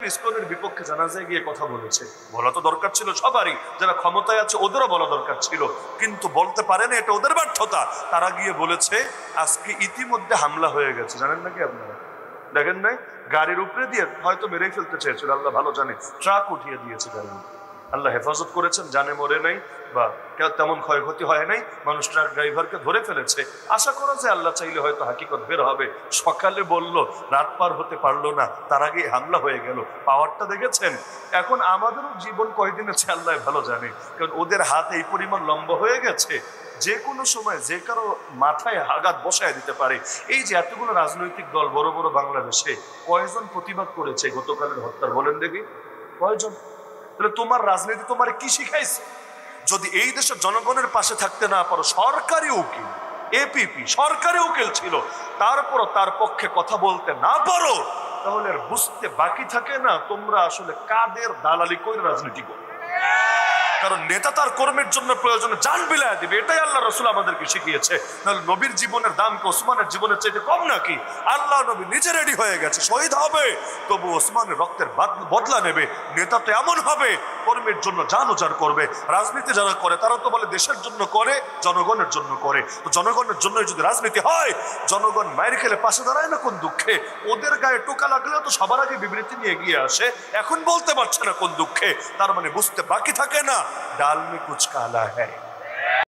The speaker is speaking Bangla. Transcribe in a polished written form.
ইসকনের বিপক্ষে জানাজায় গিয়ে কথা বলেছে, বলা তো দরকার ছিল সবারই, যারা ক্ষমতায় আছে ওদেরও বলা দরকার ছিল, কিন্তু বলতে পারে না, এটা ওদের ব্যর্থতা। তারা গিয়ে বলেছে আজকে ইতিমধ্যে হামলা হয়ে গেছে, জানেন নাকি আপনারা? দেখেন নাই? গাড়ির উপরে দিয়ে হয়তো মেরেই ফেলতে চেয়েছিল, আল্লাহ ভালো জানে, ট্রাক উঠিয়ে দিয়েছে গাড়ির উপরে। আল্লাহ হেফাজত করেছেন, জানে মরে নাই বা তেমন ক্ষয়ক্ষতি হয় নাই, মানুষ ট্রাক ড্রাইভারকে ধরে ফেলেছে। আশা করা যায় আল্লাহ চাইলে হয়তো হাকিকত বের হবে। সকালে বলল, রাত পার হতে পারলো না, তার আগে হামলা হয়ে গেল। পাওয়ারটা দেখেছেন? এখন আমাদেরও জীবন কয়দিন আছে আল্লাহ ভালো জানে, কারণ ওদের হাত এই পরিমাণ লম্বা হয়ে গেছে, যে কোনো সময় যে কারো মাথায় আঘাত বসায় দিতে পারে। এই যে এতগুলো রাজনৈতিক দল বড় বড় বাংলাদেশে, কয়জন প্রতিবাদ করেছে গতকালের হত্যার? বলেন দেখি, কয়জন? তাহলে তোমার রাজনীতি তোমার কি শিখাইছে? যদি এই দেশের জনগণের পাশে থাকতে না পারো, সরকারি উকিল এপিপি সরকারি উকিল ছিল, তারপরও তার পক্ষে কথা বলতে না পারো, তাহলে আর বুঝতে বাকি থাকে না তোমরা আসলে কাদের দালালি করে রাজনীতি করো। কারণ নেতা তার কর্মের জন্য প্রয়োজনে জান বিলায় দিবে, এটাই আল্লাহ রসুল আমাদেরকে শিখিয়েছে। নাহলে নবীর জীবনের দাম কি ওসমানের জীবনের চাইতে কম নাকি? আল্লাহ নবী নিজে রেডি হয়ে গেছে, শহীদ হবে, তবু ওসমানের রক্তের বদলা নেবে। নেতা তো এমন হবে কর্মের জন্য জান উজাড় করবে। রাজনীতি যারা করে তারা তো বলে দেশের জন্য করে, জনগণের জন্য করে। তো জনগণের জন্য যদি রাজনীতি হয়, জনগণ মায়ের খেলে পাশে দাঁড়ায় না কোন দুঃখে? ওদের গায়ে টোকা লাগলেও তো সবার আগে বিবৃতি নিয়ে এগিয়ে আসে, এখন বলতে পারছে না কোন দুঃখে। তার মানে বুঝতে বাকি থাকে না, ডাল মে কুছ কালা হ্যায়।